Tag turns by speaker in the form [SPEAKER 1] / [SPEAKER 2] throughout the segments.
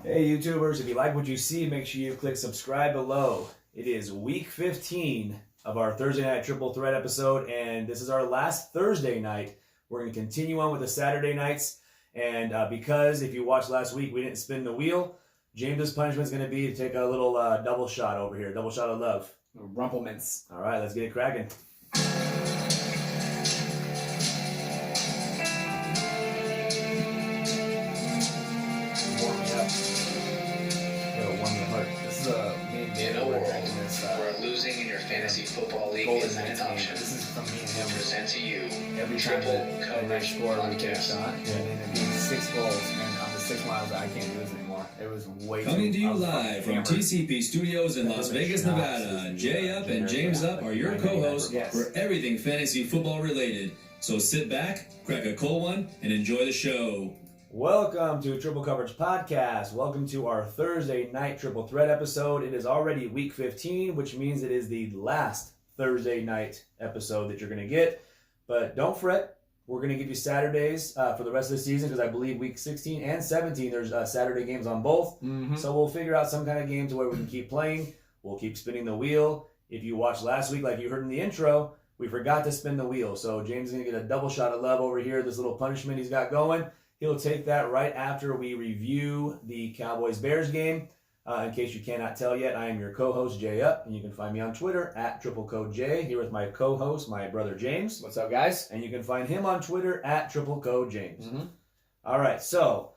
[SPEAKER 1] Hey YouTubers, if you like what you see, make sure you click subscribe below. It is week 15 of our Thursday night triple threat episode, and this is our last Thursday night. We're going to continue on with the Saturday nights, and because if you watched last week, we didn't spin the wheel, James's punishment is going to be to take a little double shot over here, double shot of love.
[SPEAKER 2] Rumplements.
[SPEAKER 1] All right, let's get it cracking.
[SPEAKER 2] In a world where losing in your fantasy football league isn't an option,
[SPEAKER 1] this is from me and him.
[SPEAKER 2] we present to you
[SPEAKER 1] Every time that they score, we take a shot. And then it means 6 goals, and on the 6 miles, I can't do this anymore. It was way
[SPEAKER 3] Coming to you live from TCP Studios in Las Vegas, Nevada. Jay Up and James Up are your co-hosts for everything fantasy football related. So sit back, crack a cold one, and enjoy the show.
[SPEAKER 1] Welcome to Triple Coverage Podcast. Welcome to our Thursday night triple threat episode. It is already week 15, which means it is the last Thursday night episode that you're going to get. But don't fret. We're going to give you Saturdays for the rest of the season because I believe week 16 and 17 there's Saturday games on both. So we'll figure out some kind of game to where we can keep playing. We'll keep spinning the wheel. If you watched last week, like you heard in the intro, we forgot to spin the wheel. So James is going to get a double shot of love over here, this little punishment he's got going. He'll take that right after we review the Cowboys-Bears game. In case you cannot tell yet, I am your co-host, Jay Up, and you can find me on Twitter at TripleCodeJ, here with my co-host, my brother James.
[SPEAKER 2] What's up, guys?
[SPEAKER 1] And you can find him on Twitter at TripleCodeJames. All right, so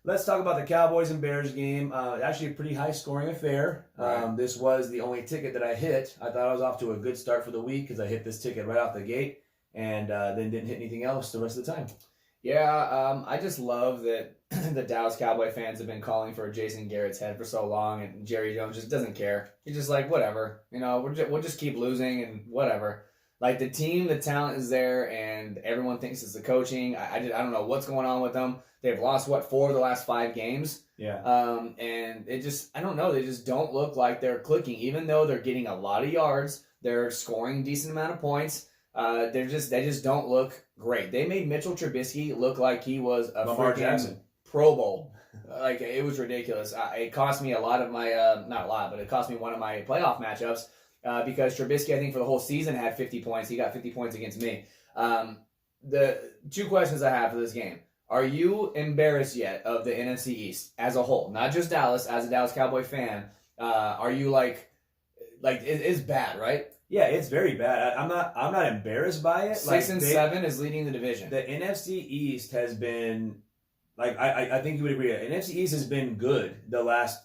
[SPEAKER 1] let's talk about the Cowboys and Bears game. Actually, a pretty high-scoring affair.
[SPEAKER 2] Right.
[SPEAKER 1] This was the only ticket that I hit. I thought I was off to a good start for the week because I hit this ticket right off the gate and then didn't hit anything else the rest of the time.
[SPEAKER 2] Yeah, I just love that the Dallas Cowboy fans have been calling for Jason Garrett's head for so long, and Jerry Jones just doesn't care. He's just like, whatever. You know, we'll just keep losing and whatever. Like, the team, the talent is there, and everyone thinks it's the coaching. I don't know what's going on with them. They've lost, 4 of the last 5 games?
[SPEAKER 1] Yeah.
[SPEAKER 2] And it just, I don't know, they just don't look like they're clicking. Even though they're getting a lot of yards, they're scoring a decent amount of points. They just don't look great. They made Mitchell Trubisky look like he was a
[SPEAKER 1] Lamar
[SPEAKER 2] freaking
[SPEAKER 1] Jackson.
[SPEAKER 2] Pro Bowl. Like, it was ridiculous. It cost me a lot of my, not a lot, but it cost me one of my playoff matchups because Trubisky, I think, for the whole season had 50 points. He got 50 points against me. The 2 questions I have for this game. Are you embarrassed yet of the NFC East as a whole? Not just Dallas, as a Dallas Cowboy fan. Are you like it's bad, right?
[SPEAKER 1] Yeah, it's very bad. I'm not embarrassed by it.
[SPEAKER 2] 6 and 7 is leading the division.
[SPEAKER 1] The NFC East has been, like, I think you would agree. The NFC East has been good the last,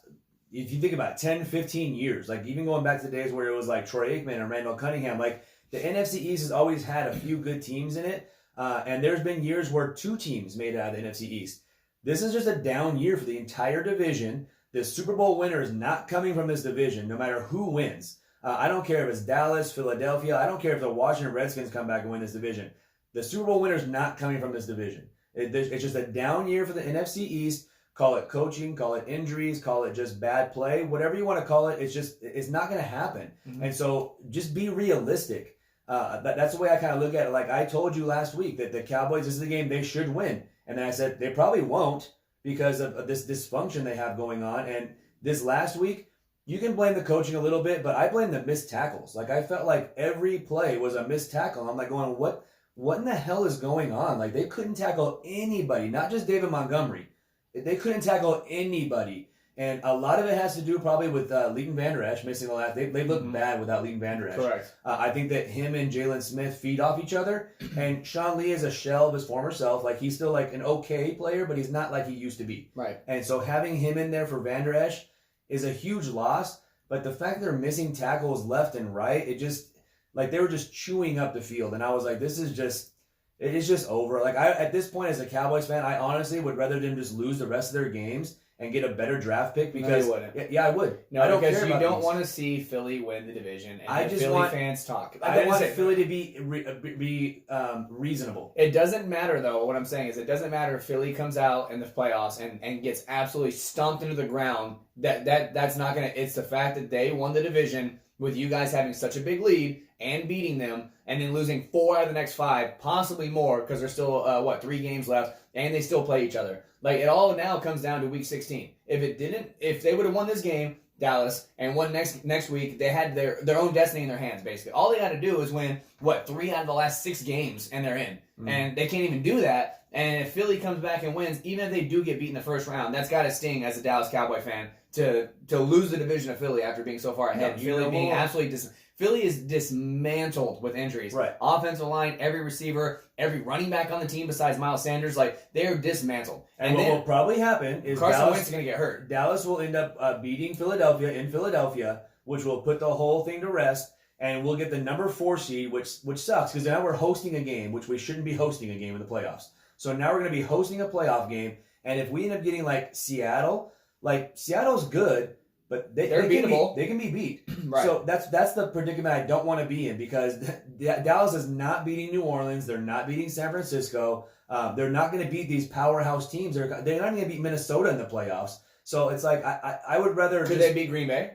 [SPEAKER 1] if you think about it, 10, 15 years. Like, even going back to the days where it was like Troy Aikman and Randall Cunningham. Like, the NFC East has always had a few good teams in it. And there's been years where 2 teams made it out of the NFC East. This is just a down year for the entire division. The Super Bowl winner is not coming from this division, no matter who wins. I don't care if it's Dallas, Philadelphia. I don't care if the Washington Redskins come back and win this division. The Super Bowl winner is not coming from this division. It's just a down year for the NFC East. Call it coaching, call it injuries, call it just bad play, whatever you want to call it. It's not going to happen. And so just be realistic. That's the way I kind of look at it. Like I told you last week that the Cowboys, this is a game they should win. And then I said they probably won't because of this dysfunction they have going on. And this last week, you can blame the coaching a little bit, but I blame the missed tackles. Like, I felt like every play was a missed tackle. I'm like going, what in the hell is going on? Like, they couldn't tackle anybody, not just David Montgomery. They couldn't tackle anybody. And a lot of it has to do probably with Leighton Vander Esch missing the last. They look bad without Leighton Vander Esch.
[SPEAKER 2] Correct.
[SPEAKER 1] I think that him and Jalen Smith feed off each other. And Sean Lee is a shell of his former self. Like, he's still like an okay player, but he's not like he used to be.
[SPEAKER 2] Right.
[SPEAKER 1] And so having him in there for Vander Esch is a huge loss, but the fact they're missing tackles left and right, it just, like, they were just chewing up the field, and I was like, it is just over. Like, at this point as a Cowboys fan, I honestly would rather them just lose the rest of their games and get a better draft pick because
[SPEAKER 2] no, you wouldn't.
[SPEAKER 1] Yeah, I would.
[SPEAKER 2] No,
[SPEAKER 1] I don't
[SPEAKER 2] because
[SPEAKER 1] care
[SPEAKER 2] you
[SPEAKER 1] about
[SPEAKER 2] don't
[SPEAKER 1] these.
[SPEAKER 2] want to see Philly win the division, and
[SPEAKER 1] I
[SPEAKER 2] the
[SPEAKER 1] just
[SPEAKER 2] Philly
[SPEAKER 1] want-
[SPEAKER 2] fans talk.
[SPEAKER 1] I don't want Philly to be reasonable.
[SPEAKER 2] It doesn't matter, though. What I'm saying is it doesn't matter if Philly comes out in the playoffs and gets absolutely stomped into the ground. That's not going to – it's the fact that they won the division with you guys having such a big lead and beating them and then losing 4 out of the next 5, possibly more, because there's still 3 games left, and they still play each other. Like, it all now comes down to week 16. If they would have won this game, Dallas, and won next week, they had their own destiny in their hands, basically. All they got to do is win 3 out of the last 6 games, and they're in. And they can't even do that. And if Philly comes back and wins, even if they do get beat in the first round, that's got to sting as a Dallas Cowboy fan to lose the division of Philly after being so far ahead. Philly being absolutely Philly is dismantled with injuries.
[SPEAKER 1] Right.
[SPEAKER 2] Offensive line, every receiver, every running back on the team besides Miles Sanders, like, they are dismantled.
[SPEAKER 1] And what will probably happen is
[SPEAKER 2] Carson Wentz is going to get hurt.
[SPEAKER 1] Dallas will end up beating Philadelphia in Philadelphia, which will put the whole thing to rest, and we'll get the number 4 seed, which sucks because now we're hosting a game, which we shouldn't be hosting a game in the playoffs. So now we're going to be hosting a playoff game, and if we end up getting like Seattle's good, but they're beatable. They can be beat.
[SPEAKER 2] Right.
[SPEAKER 1] So that's the predicament I don't want to be in, because Dallas is not beating New Orleans. They're not beating San Francisco. They're not going to beat these powerhouse teams. They're not going to beat Minnesota in the playoffs. So it's like I would rather.
[SPEAKER 2] Could they beat Green Bay?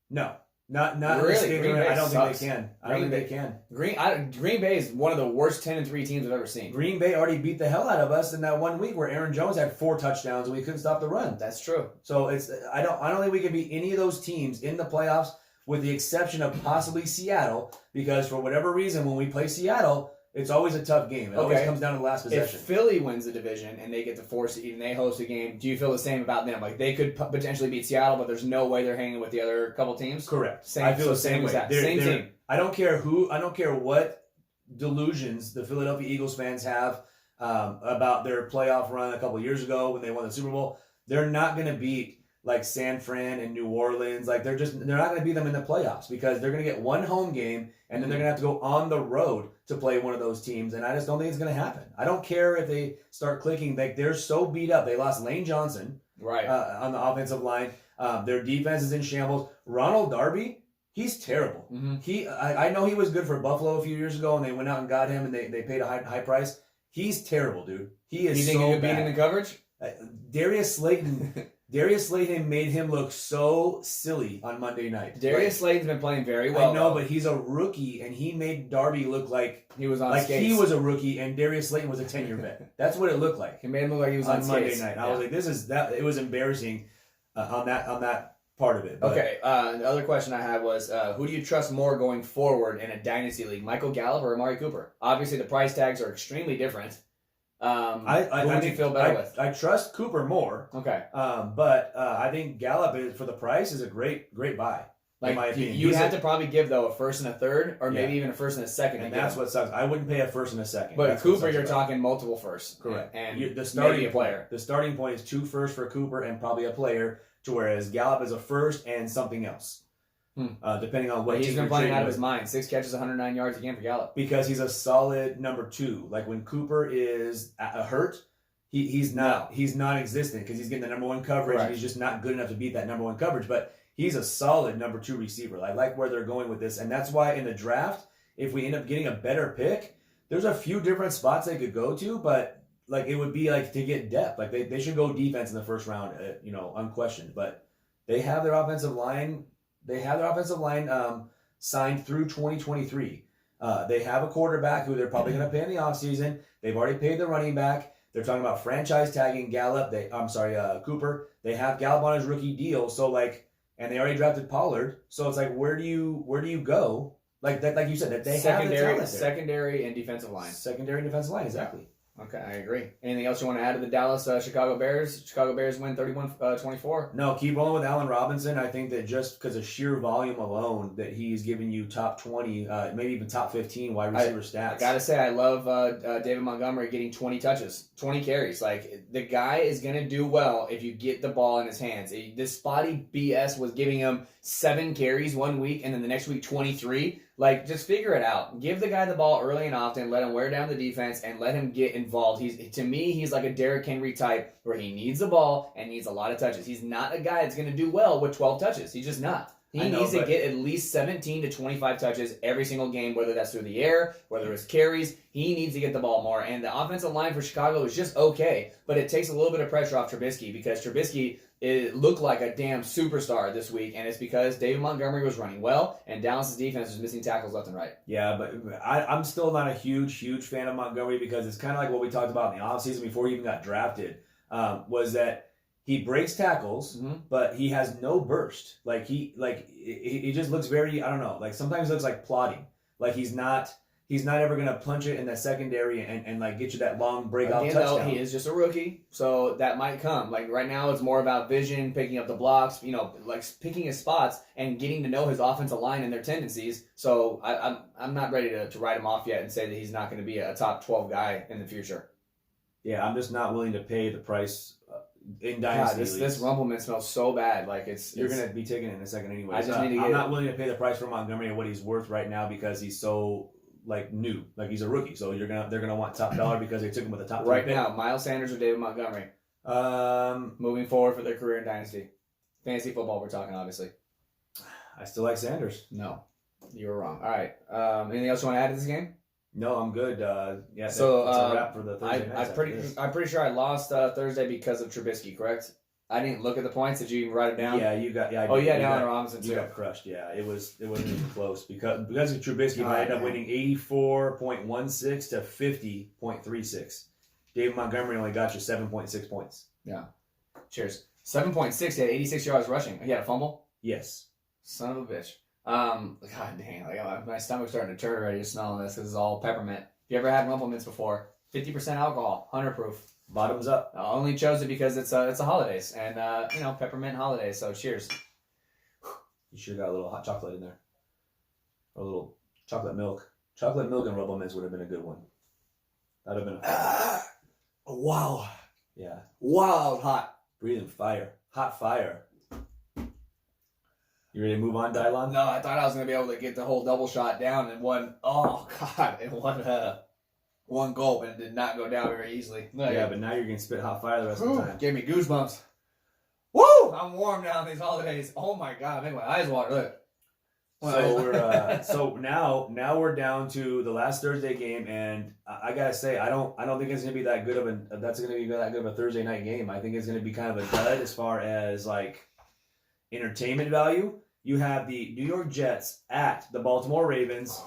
[SPEAKER 1] No. Not
[SPEAKER 2] really.
[SPEAKER 1] I don't think they can. I don't think they can.
[SPEAKER 2] Green Bay is one of the worst 10-3 teams I've ever seen.
[SPEAKER 1] Green Bay already beat the hell out of us in that one week where Aaron Jones had 4 touchdowns and we couldn't stop the run.
[SPEAKER 2] That's true.
[SPEAKER 1] So I don't think we can beat any of those teams in the playoffs, with the exception of possibly Seattle, because for whatever reason when we play Seattle, it's always a tough game. It always comes down to the last possession.
[SPEAKER 2] If Philly wins the division and they get the 4 seed and they host a game, do you feel the same about them? Like, they could potentially beat Seattle, but there's no way they're hanging with the other couple teams?
[SPEAKER 1] Correct.
[SPEAKER 2] I feel the same way. Same team.
[SPEAKER 1] I don't care what delusions the Philadelphia Eagles fans have about their playoff run a couple years ago when they won the Super Bowl. They're not going to beat like San Fran and New Orleans. Like, they're not going to beat them in the playoffs, because they're going to get one home game and then they're going to have to go on the road to play one of those teams. And I just don't think it's going to happen. I don't care if they start clicking. Like, they're so beat up. They lost Lane Johnson on the offensive line. Their defense is in shambles. Ronald Darby, he's terrible. Mm-hmm. I know he was good for Buffalo a few years ago, and they went out and got him, and they paid a high price. He's terrible, dude. He is.
[SPEAKER 2] You think
[SPEAKER 1] so
[SPEAKER 2] he could
[SPEAKER 1] bad.
[SPEAKER 2] beat in the coverage?
[SPEAKER 1] Darius Slayton made him look so silly on Monday night.
[SPEAKER 2] Darius Slayton's been playing very well.
[SPEAKER 1] I know, but he's a rookie, and he made Darby look like
[SPEAKER 2] he was on skates.
[SPEAKER 1] He was a rookie, and Darius Slayton was a 10-year vet. That's what it looked like.
[SPEAKER 2] He made him look like he was on
[SPEAKER 1] Monday
[SPEAKER 2] skates.
[SPEAKER 1] night. I was like, it was embarrassing on that part of it. But.
[SPEAKER 2] Okay. The other question I had was, who do you trust more going forward in a dynasty league, Michael Gallup or Amari Cooper? Obviously, the price tags are extremely different. Who would you feel better with?
[SPEAKER 1] I trust Cooper more.
[SPEAKER 2] Okay.
[SPEAKER 1] But I think Gallup for the price is a great buy.
[SPEAKER 2] Like,
[SPEAKER 1] in my opinion,
[SPEAKER 2] you'd have to probably give though a first and a third, or maybe even a first and a second.
[SPEAKER 1] And that's what sucks. I wouldn't pay a first and a second.
[SPEAKER 2] But Cooper, you're talking multiple firsts.
[SPEAKER 1] Correct.
[SPEAKER 2] And
[SPEAKER 1] the starting
[SPEAKER 2] maybe a player.
[SPEAKER 1] The starting point is 2 firsts for Cooper and probably a player. To whereas Gallup is a first and something else. Depending on what
[SPEAKER 2] he's been playing out of his mind. 6 catches, 109 yards again for Gallup.
[SPEAKER 1] Because he's a solid number 2. Like, when Cooper is hurt, he's non-existent because he's getting the number 1 coverage.
[SPEAKER 2] Right.
[SPEAKER 1] And he's just not good enough to beat that number 1 coverage. But he's a solid number 2 receiver. I like where they're going with this, and that's why in the draft, if we end up getting a better pick, there's a few different spots they could go to, but like, it would be like to get depth. Like, they should go defense in the first round, unquestioned. But they have their offensive line. They have their offensive line signed through 2023. They have a quarterback who they're probably going to pay in the offseason. They've already paid the running back. They're talking about franchise tagging Cooper. They have Gallup on his rookie deal. So and they already drafted Pollard. So it's like, where do you go? Like that, like you said, that they have the talent there.
[SPEAKER 2] Secondary and defensive line.
[SPEAKER 1] Secondary and defensive line, exactly.
[SPEAKER 2] Okay, I agree. Anything else you want to add to the Dallas Chicago Bears? Chicago Bears win 31-24.
[SPEAKER 1] No, keep rolling with Allen Robinson. I think that just because of sheer volume alone, that he's giving you top 20, maybe even top 15 wide receiver stats.
[SPEAKER 2] I gotta say, I love David Montgomery getting 20 touches, 20 carries. Like, the guy is gonna do well if you get the ball in his hands. This spotty BS was giving him 7 carries one week, and then the next week 23. Like, just figure it out. Give the guy the ball early and often. Let him wear down the defense and let him get involved. To me, he's like a Derrick Henry type where he needs the ball and needs a lot of touches. He's not a guy that's going to do well with 12 touches. He's just not. He needs to get at least 17 to 25 touches every single game, whether that's through the air, whether it's carries. He needs to get the ball more. And the offensive line for Chicago is just okay, but it takes a little bit of pressure off Trubisky because Trubisky looked like a damn superstar this week, and it's because David Montgomery was running well, and Dallas' defense was missing tackles left and right.
[SPEAKER 1] Yeah, but I'm still not a huge fan of Montgomery because it's kind of like what we talked about in the offseason before he even got drafted, was that he breaks tackles, but he has no burst. He just looks very, I don't know, like sometimes it looks like plodding. Like he's not ever gonna punch it in the secondary and like get you that long breakout touchdown.
[SPEAKER 2] Though, he is just a rookie, so that might come. Like right now, it's more about vision, picking up the blocks, like picking his spots and getting to know his offensive line and their tendencies. So I'm not ready to write him off yet and say that he's not going to be a top 12 guy in the future.
[SPEAKER 1] Yeah, I'm just not willing to pay the price. In dynasty
[SPEAKER 2] God, this Rumpleman smells so bad. Like
[SPEAKER 1] you're gonna be taking it in a second anyway.
[SPEAKER 2] I'm
[SPEAKER 1] not willing to pay the price for Montgomery and what he's worth right now because he's so new. Like he's a rookie, so they're gonna want top dollar because they took him with the top
[SPEAKER 2] right now. Miles Sanders or David Montgomery. Moving forward for their career in dynasty, fantasy football. We're talking obviously.
[SPEAKER 1] I still like Sanders.
[SPEAKER 2] No, you were wrong. All right. Anything else you want to add to this game?
[SPEAKER 1] No, I'm good. Yeah.
[SPEAKER 2] So
[SPEAKER 1] that's a wrap for the Thursday night.
[SPEAKER 2] I'm pretty sure I lost Thursday because of Trubisky. Correct? I didn't look at the points. Did you even write it down?
[SPEAKER 1] Yeah, you got. Yeah.
[SPEAKER 2] Allen Robinson too.
[SPEAKER 1] You got crushed. Yeah, it wasn't even close because of Trubisky. I ended up winning 84.16 to 50.36. David Montgomery only got you 7.6 points.
[SPEAKER 2] Yeah. Cheers. 7.6. He had 86 yards rushing. He had a fumble.
[SPEAKER 1] Yes.
[SPEAKER 2] Son of a bitch. God dang, like my stomach's starting to turn already just smelling this because it's all peppermint. If you ever had Rumple Mints before, 50% alcohol, 100 proof.
[SPEAKER 1] Bottoms up.
[SPEAKER 2] I only chose it because it's a holidays and peppermint holidays. So cheers.
[SPEAKER 1] You sure got a little hot chocolate in there, or a little chocolate milk. Chocolate milk and Rumple Mints would have been a good one. That'd have been
[SPEAKER 2] wow.
[SPEAKER 1] Yeah.
[SPEAKER 2] Wild hot.
[SPEAKER 1] Breathing fire. Hot fire. You ready to move on, Dylon?
[SPEAKER 2] No, I thought I was going to be able to get the whole double shot down in one gulp, and it did not go down very easily.
[SPEAKER 1] Yeah, but now you're going to spit hot fire the rest of the time.
[SPEAKER 2] Gave me goosebumps. Woo! I'm warm now these holidays. Oh my God, make my eyes water. Look.
[SPEAKER 1] So now we're down to the last Thursday game, and I gotta say I don't think it's gonna be that good of a Thursday night game. I think it's gonna be kind of a dud as far as like entertainment value. You have the New York Jets at the Baltimore Ravens.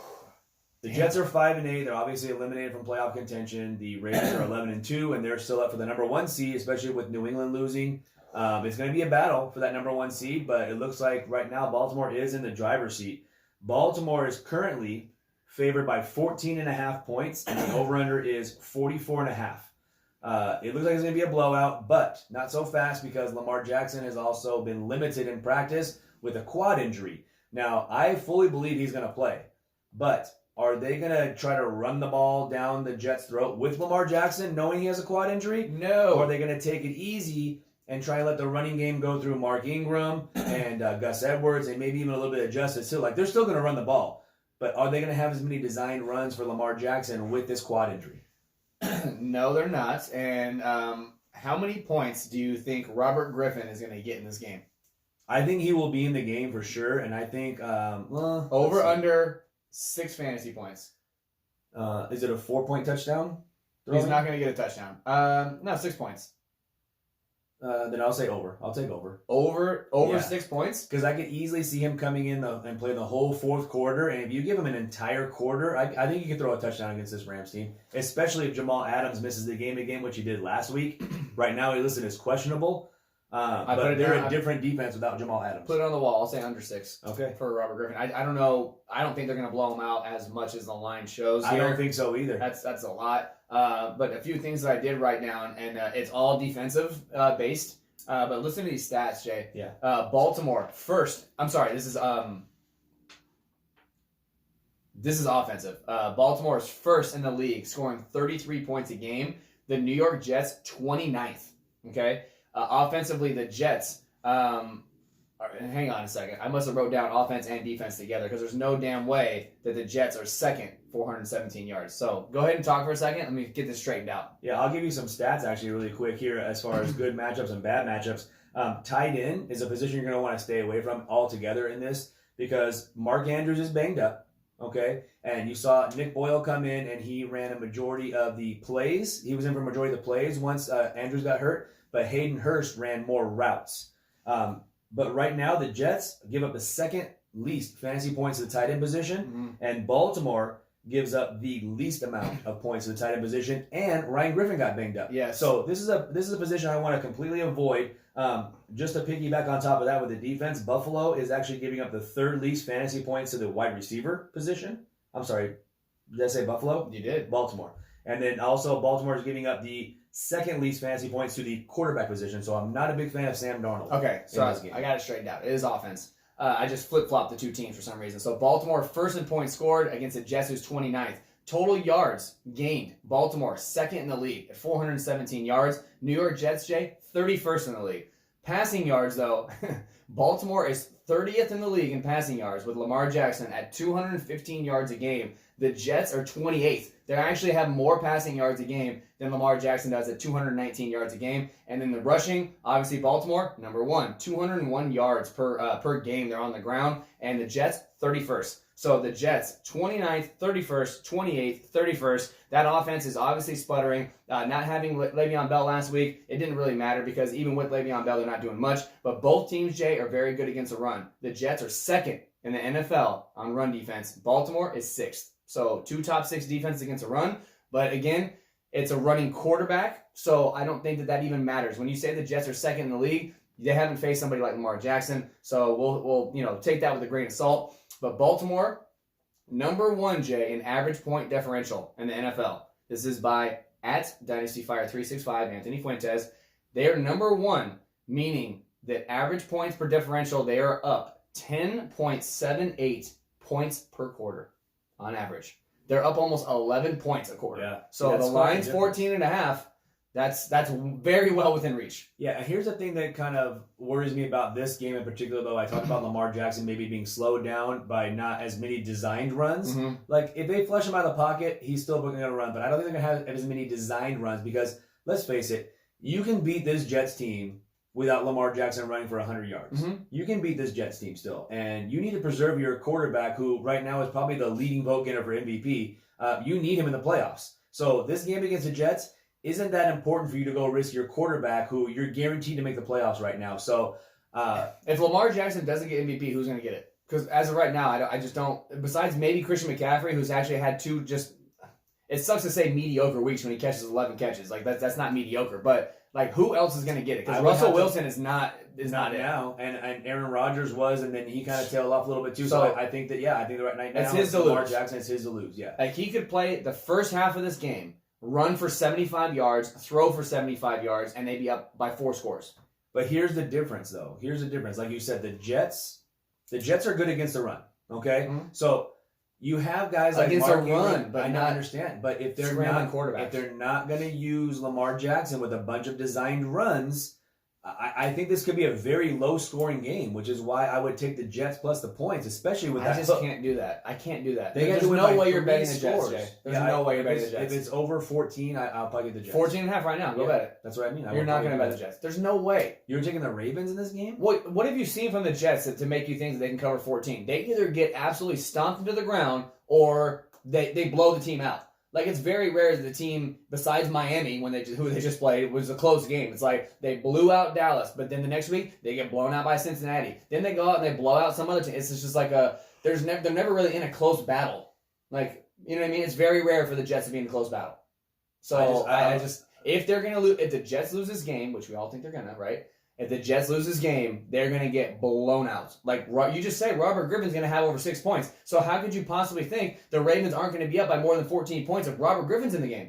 [SPEAKER 1] The Jets are 5-8. They're obviously eliminated from playoff contention. The Ravens are 11-2, and they're still up for the number 1 seed, especially with New England losing. It's going to be a battle for that number 1 seed, but it looks like right now Baltimore is in the driver's seat. Baltimore is currently favored by 14.5 points, and the over-under is 44.5. It looks like it's going to be a blowout, but not so fast because Lamar Jackson has also been limited in practice with a quad injury. Now, I fully believe he's going to play, but are they going to try to run the ball down the Jets' throat with Lamar Jackson knowing he has a quad injury?
[SPEAKER 2] No.
[SPEAKER 1] Or are they going to take it easy and try and let the running game go through Mark Ingram and Gus Edwards and maybe even a little bit of Justice Hill? Like, they're still going to run the ball, but are they going to have as many designed runs for Lamar Jackson with this quad injury?
[SPEAKER 2] No, they're not. And how many points do you think Robert Griffin is going to get in this game?
[SPEAKER 1] I think he will be in the game for sure, and I think
[SPEAKER 2] over under 6 fantasy points.
[SPEAKER 1] Is it a 4-point touchdown?
[SPEAKER 2] He's not going to get a touchdown. No, 6 points.
[SPEAKER 1] Then I'll say over. I'll take over.
[SPEAKER 2] Over 6 points?
[SPEAKER 1] Because I could easily see him coming in and play the whole fourth quarter, and if you give him an entire quarter, I think you can throw a touchdown against this Rams team, especially if Jamal Adams misses the game again, which he did last week. Right now, he listed as questionable. But they're a different defense without Jamal Adams.
[SPEAKER 2] Put it on the wall. I'll say under 6.
[SPEAKER 1] Okay.
[SPEAKER 2] For Robert Griffin. I don't know. I don't think they're going to blow him out as much as the line shows here.
[SPEAKER 1] I don't think so either.
[SPEAKER 2] That's a lot. But a few things that I did write down, and it's all defensive based. But listen to these stats, Jay.
[SPEAKER 1] Yeah.
[SPEAKER 2] Baltimore first. I'm sorry. This is offensive. Baltimore is first in the league, scoring 33 points a game. The New York Jets 29th. Okay. Offensively, the Jets. Hang on a second. I must have wrote down offense and defense together because there's no damn way that the Jets are second, 417 yards. So go ahead and talk for a second. Let me get this straightened out.
[SPEAKER 1] Yeah, I'll give you some stats actually really quick here as far as good matchups and bad matchups. Tight end is a position you're going to want to stay away from altogether in this because Mark Andrews is banged up, okay? And you saw Nick Boyle come in and he ran a majority of the plays. He was in for a majority of the plays once Andrews got hurt, but Hayden Hurst ran more routes. But right now, the Jets give up the second least fantasy points to the tight end position, and Baltimore gives up the least amount of points to the tight end position, and Ryan Griffin got banged up.
[SPEAKER 2] Yes.
[SPEAKER 1] So this is a position I want to completely avoid. Just to piggyback on top of that with the defense, Buffalo is actually giving up the third least fantasy points to the wide receiver position. I'm sorry, did I say Buffalo?
[SPEAKER 2] You did.
[SPEAKER 1] Baltimore. And then also Baltimore is giving up the second least fantasy points to the quarterback position. So I'm not a big fan of Sam Darnold.
[SPEAKER 2] Okay, so I got it straightened out. It is offense. I just flip-flopped the two teams for some reason. So Baltimore first in points scored against the Jets, who's 29th. Total yards gained. Baltimore second in the league at 417 yards. New York Jets, Jay, 31st in the league. Passing yards, though, Baltimore is 30th in the league in passing yards with Lamar Jackson at 215 yards a game. The Jets are 28th. They actually have more passing yards a game than Lamar Jackson does at 219 yards a game. And then the rushing, obviously Baltimore, number one, 201 yards per game. They're on the ground. And the Jets, 31st. So the Jets, 29th, 31st, 28th, 31st. That offense is obviously sputtering. Not having Le'Veon Bell last week, it didn't really matter because even with Le'Veon Bell, they're not doing much. But both teams, Jay, are very good against the run. The Jets are second in the NFL on run defense. Baltimore is sixth. So 2 top 6 defenses against a run. But again, it's a running quarterback. So I don't think that even matters. When you say the Jets are second in the league, they haven't faced somebody like Lamar Jackson. So we'll take that with a grain of salt. But Baltimore, number 1, Jay, in average point differential in the NFL. This is by @DynastyFire365, Anthony Fuentes. They are number 1, meaning that average points per differential, they are up 10.78 points per quarter on average. They're up almost 11 points a quarter.
[SPEAKER 1] Yeah.
[SPEAKER 2] So the line's 14.5. That's very well within reach.
[SPEAKER 1] Yeah, and here's the thing that kind of worries me about this game in particular, though. I talked about Lamar Jackson maybe being slowed down by not as many designed runs. Like, if they flush him out of the pocket, he's still going to run. But I don't think they're going to have as many designed runs because, let's face it, you can beat this Jets team without Lamar Jackson running for 100 yards. You can beat this Jets team still. And you need to preserve your quarterback, who right now is probably the leading vote getter for MVP. You need him in the playoffs. So this game against the Jets isn't that important for you to go risk your quarterback, who you're guaranteed to make the playoffs right now. So
[SPEAKER 2] if Lamar Jackson doesn't get MVP, who's going to get it? Because as of right now, I just don't. Besides maybe Christian McCaffrey, who's actually had 2 just. It sucks to say mediocre weeks when he catches 11 catches. Like that's not mediocre, but like who else is going to get it? Because Russell Wilson is not it
[SPEAKER 1] now, and Aaron Rodgers was, and then he kind of tailed off a little bit too. So I think that I think the right night now
[SPEAKER 2] it's his to
[SPEAKER 1] Lamar
[SPEAKER 2] lose.
[SPEAKER 1] Jackson is his to lose. Yeah,
[SPEAKER 2] like he could play the first half of this game, run for 75 yards, throw for 75 yards, and they'd be up by 4 scores.
[SPEAKER 1] But here's the difference, though. Here's the difference. Like you said, the Jets are good against the run. Okay, so. You have guys like
[SPEAKER 2] against
[SPEAKER 1] Mark
[SPEAKER 2] a run,
[SPEAKER 1] Ingram,
[SPEAKER 2] but
[SPEAKER 1] I
[SPEAKER 2] not
[SPEAKER 1] understand. But if they're not going to use Lamar Jackson with a bunch of designed runs, I think this could be a very low-scoring game, which is why I would take the Jets plus the points, especially with that.
[SPEAKER 2] I just can't do that. I can't do that.
[SPEAKER 1] There's
[SPEAKER 2] no way you're betting the Jets, Jay. There's no way you're betting the Jets.
[SPEAKER 1] If it's over 14, I'll probably get the Jets.
[SPEAKER 2] 14.5 right now. Go bet it.
[SPEAKER 1] That's what I mean.
[SPEAKER 2] You're not going to bet the Jets. There's no way.
[SPEAKER 1] You're taking the Ravens in this game?
[SPEAKER 2] What have you seen from the Jets to make you think that they can cover 14? They either get absolutely stomped into the ground or they blow the team out. Like, it's very rare that the team, besides Miami, who they just played, was a close game. It's like they blew out Dallas, but then the next week they get blown out by Cincinnati. Then they go out and they blow out some other team. It's just like they're never really in a close battle. Like, you know what I mean? It's very rare for the Jets to be in a close battle. So I just if they're gonna lose, if the Jets lose this game, which we all think they're gonna, right? If the Jets lose this game, they're going to get blown out. Like you just said, Robert Griffin's going to have over 6 points. So how could you possibly think the Ravens aren't going to be up by more than 14 points if Robert Griffin's in the game?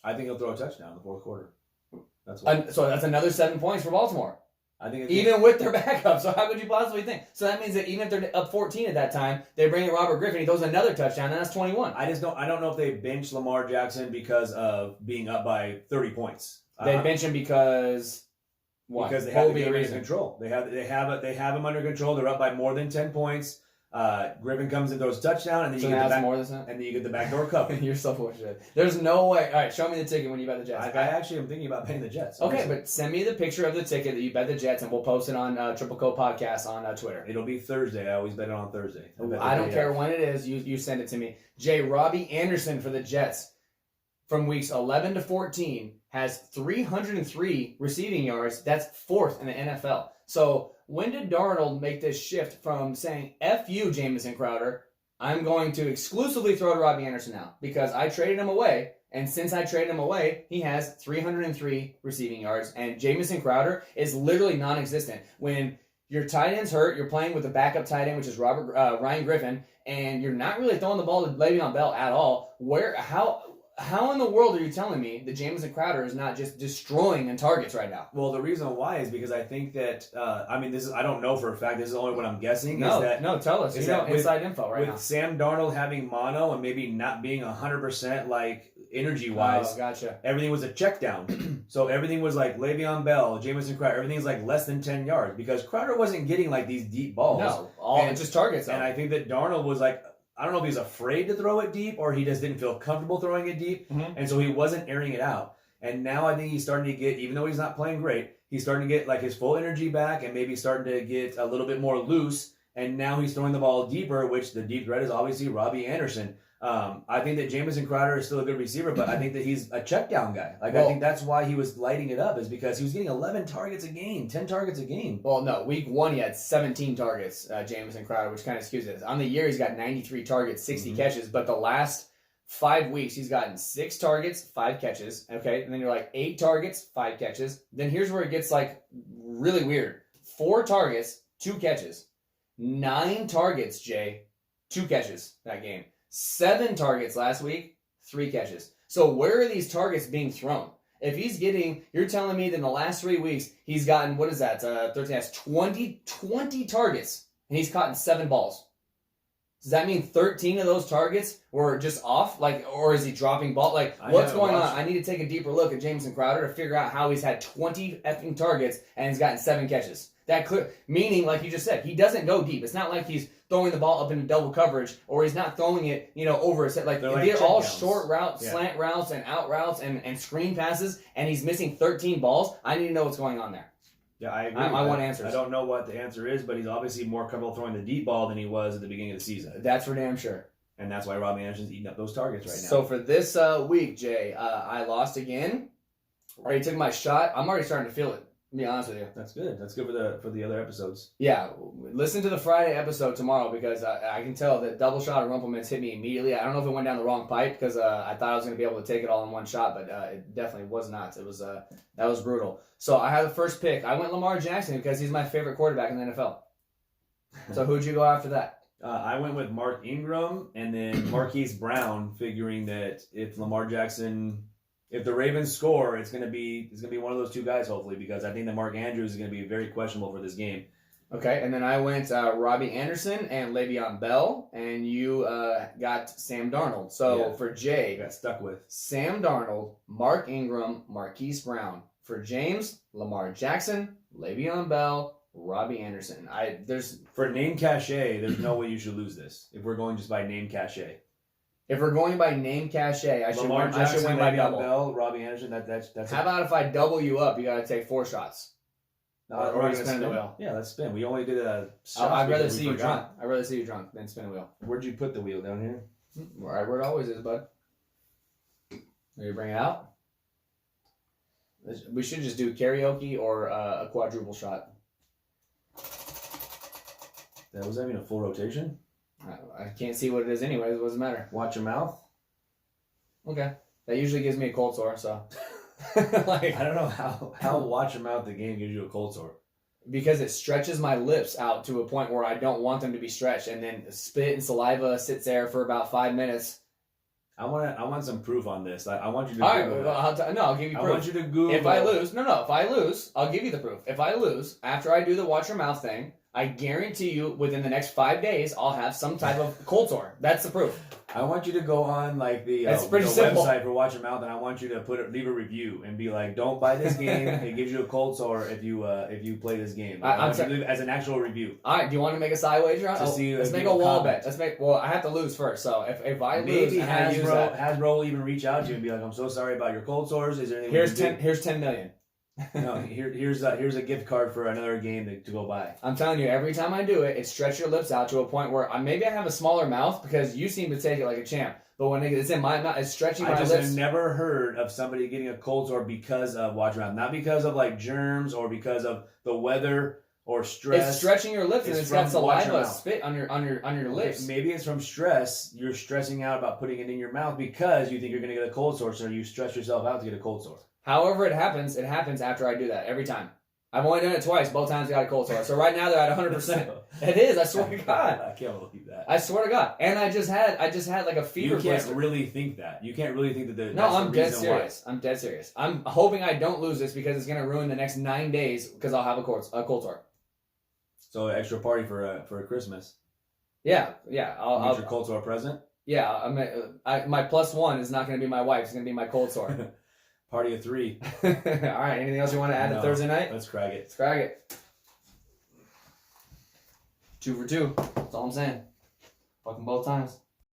[SPEAKER 1] I think he'll throw a touchdown in the fourth quarter.
[SPEAKER 2] So that's another 7 points for Baltimore.
[SPEAKER 1] I think
[SPEAKER 2] even with their backup. So how could you possibly think? So that means that even if they're up 14 at that time, they bring in Robert Griffin, he throws another touchdown, and that's 21.
[SPEAKER 1] I don't know if they bench Lamar Jackson because of being up by 30 points.
[SPEAKER 2] They bench him because... What?
[SPEAKER 1] Because they have the game under control. They have him under control. They're up by more than 10 points. Griffin comes and throws a touchdown, and then
[SPEAKER 2] So
[SPEAKER 1] you get
[SPEAKER 2] that's more than that?
[SPEAKER 1] and then you get the backdoor cover.
[SPEAKER 2] You're so full of shit. There's no way. All right, show me the ticket when you bet the Jets.
[SPEAKER 1] I actually am thinking about betting the Jets.
[SPEAKER 2] Okay,
[SPEAKER 1] honestly.
[SPEAKER 2] but send me the picture of the ticket that you bet the Jets, and we'll post it on Triple Co Podcast on Twitter.
[SPEAKER 1] It'll be Thursday. I always bet it on Thursday.
[SPEAKER 2] I don't care when it is. You send it to me. Jay, Robbie Anderson for the Jets from weeks 11 to 14 has 303 receiving yards. That's 4th in the NFL. So when did Darnold make this shift from saying, F you, Jamison Crowder, I'm going to exclusively throw to Robbie Anderson now because I traded him away, and since I traded him away, he has 303 receiving yards, and Jamison Crowder is literally non-existent. When your tight end's hurt, you're playing with a backup tight end, which is Ryan Griffin, and you're not really throwing the ball to Le'Veon Bell at all. How in the world are you telling me that Jamison Crowder is not just destroying in targets right now?
[SPEAKER 1] Well, the reason why is because I think that I don't know for a fact. This is only what I'm guessing.
[SPEAKER 2] No, tell us.
[SPEAKER 1] Is
[SPEAKER 2] You know
[SPEAKER 1] that with-
[SPEAKER 2] inside info right now.
[SPEAKER 1] With Sam Darnold having mono and maybe not being 100% like energy wise,
[SPEAKER 2] Oh, gotcha.
[SPEAKER 1] everything was a check down. So everything was like Le'Veon Bell, Jamison Crowder. Everything's like less than 10 yards because Crowder wasn't getting like these deep balls.
[SPEAKER 2] No, just targets.
[SPEAKER 1] And I think that Darnold was like, I don't know if he's afraid to throw it deep or he just didn't feel comfortable throwing it deep.
[SPEAKER 2] Mhm.
[SPEAKER 1] And so he wasn't airing it out. And now I think he's starting to get, even though he's not playing great, he's starting to get like his full energy back and maybe starting to get a little bit more loose. And now he's throwing the ball deeper, which the deep threat is obviously Robbie Anderson. I think that Jamison Crowder is still a good receiver, but I think that he's a check down guy. I think that's why he was lighting it up, is because he was getting 11 targets a game, 10 targets a game.
[SPEAKER 2] Well, no, week 1 he had 17 targets, Jamison Crowder, which kind of skews it. On the year, he's got 93 targets, 60 catches, but the last 5 weeks, he's gotten 6 targets, 5 catches, okay? And then you're like 8 targets, 5 catches. Then here's where it gets like really weird. 4 targets, 2 catches. 9 targets, Jay, 2 catches that game. 7 targets last week, 3 catches. So where are these targets being thrown? If he's getting, you're telling me that in the last 3 weeks, he's gotten, what is that, 13, that's 20 targets, and he's caught in 7 balls. Does that mean 13 of those targets were just off? Like, or is he dropping ball? Like, what's going on? I need to take a deeper look at Jamison Crowder to figure out how he's had 20 effing targets and he's gotten 7 catches. That could, meaning, like you just said, he doesn't go deep. It's not like he's throwing the ball up into double coverage, or he's not throwing it, over his head. Like, they're all short routes, slant routes, and out routes, and screen passes, and he's missing 13 balls. I need to know what's going on there.
[SPEAKER 1] Yeah, I agree.
[SPEAKER 2] I want answers.
[SPEAKER 1] I don't know what the answer is, but he's obviously more comfortable throwing the deep ball than he was at the beginning of the season.
[SPEAKER 2] That's for damn sure.
[SPEAKER 1] And that's why Robbie Anderson's eating up those targets right now.
[SPEAKER 2] So for this week, Jay, I lost again. Already took my shot. I'm already starting to feel it. To be honest with you.
[SPEAKER 1] That's good. That's good for the other episodes.
[SPEAKER 2] Yeah, listen to the Friday episode tomorrow because I can tell that double shot of Rumplemints hit me immediately. I don't know if it went down the wrong pipe because I thought I was going to be able to take it all in one shot, but it definitely was not. It was that was brutal. So I had the first pick. I went Lamar Jackson because he's my favorite quarterback in the NFL. So who'd you go after that?
[SPEAKER 1] I went with Mark Ingram and then Marquise Brown, figuring that if Lamar Jackson. If the Ravens score, it's gonna be one of those two guys, hopefully, because I think that Mark Andrews is gonna be very questionable for this game.
[SPEAKER 2] Okay, and then I went Robbie Anderson and Le'Veon Bell, and you got Sam Darnold. So for Jay,
[SPEAKER 1] got stuck with
[SPEAKER 2] Sam Darnold, Mark Ingram, Marquise Brown. For James, Lamar Jackson, Le'Veon Bell, Robbie Anderson.
[SPEAKER 1] For name cachet, there's no way you should lose this. If we're going just by name cachet.
[SPEAKER 2] If we're going by name cachet, I should win by double.
[SPEAKER 1] Bell, Robbie Anderson. That's.
[SPEAKER 2] How about if I double you up? You got to take 4 shots. Or you spin the wheel.
[SPEAKER 1] Yeah, let's spin. We only did a.
[SPEAKER 2] I'd rather see you drunk. I'd rather see you drunk than spin a wheel.
[SPEAKER 1] Where'd you put the wheel? Down here.
[SPEAKER 2] Right where it always is, bud. Will you bring it out? We should just do karaoke or a quadruple shot.
[SPEAKER 1] Was that mean a full rotation?
[SPEAKER 2] I can't see what it is anyways. What does it matter?
[SPEAKER 1] Watch your mouth.
[SPEAKER 2] Okay. That usually gives me a cold sore, so.
[SPEAKER 1] I don't know how watch your mouth the game gives you a cold sore.
[SPEAKER 2] Because it stretches my lips out to a point where I don't want them to be stretched, and then spit and saliva sits there for about 5 minutes.
[SPEAKER 1] I want some proof on this. I want you to.
[SPEAKER 2] All right, I'll give you proof.
[SPEAKER 1] I want you to Google.
[SPEAKER 2] If I lose, if I lose, I'll give you the proof. If I lose after I do the watch your mouth thing, I guarantee you within the next 5 days I'll have some type of cold sore. That's the proof.
[SPEAKER 1] I want you to go on like the
[SPEAKER 2] It's pretty simple.
[SPEAKER 1] website for Watch Your Mouth, and I want you to leave a review and be like, "Don't buy this game. It gives you a cold sore if you play this game." Like, I want you to leave it as an actual review.
[SPEAKER 2] All right, do you want to make a side wager? Let's make a wall bet. Well, I have to lose first. So if I lose, and
[SPEAKER 1] Hasbro will even reach out to you and be like, "I'm so sorry about your cold sores. Is there anything?"
[SPEAKER 2] Here's $10 million.
[SPEAKER 1] No, here's a gift card for another game to go buy.
[SPEAKER 2] I'm telling you, every time I do it, it stretches your lips out to a point where maybe I have a smaller mouth because you seem to take it like a champ. But when it's in my mouth, it's stretching my lips.
[SPEAKER 1] I just have never heard of somebody getting a cold sore because of Watch Your Mouth. Not because of like germs or because of the weather or stress.
[SPEAKER 2] It's stretching your lips and it's got saliva spit on your lips.
[SPEAKER 1] Maybe it's from stress. You're stressing out about putting it in your mouth because you think you're going to get a cold sore, so you stress yourself out to get a cold sore.
[SPEAKER 2] However it happens after I do that every time. I've only done it twice. Both times I got a cold sore. So right now they're at 100%. It is. I swear to God.
[SPEAKER 1] I can't believe that.
[SPEAKER 2] I swear to God. And I just had like a fever.
[SPEAKER 1] You can't really think that. You can't really think that.
[SPEAKER 2] No, I'm dead serious. I'm dead serious. I'm hoping I don't lose this because it's gonna ruin the next 9 days because I'll have a cold sore.
[SPEAKER 1] So an extra party for Christmas.
[SPEAKER 2] Yeah.
[SPEAKER 1] I'll your cold sore present.
[SPEAKER 2] Yeah. My plus one is not gonna be my wife. It's gonna be my cold sore.
[SPEAKER 1] Party of 3.
[SPEAKER 2] All right. Anything else you want to add to Thursday night?
[SPEAKER 1] Let's crack it.
[SPEAKER 2] 2 for 2. That's all I'm saying. Fucking both times.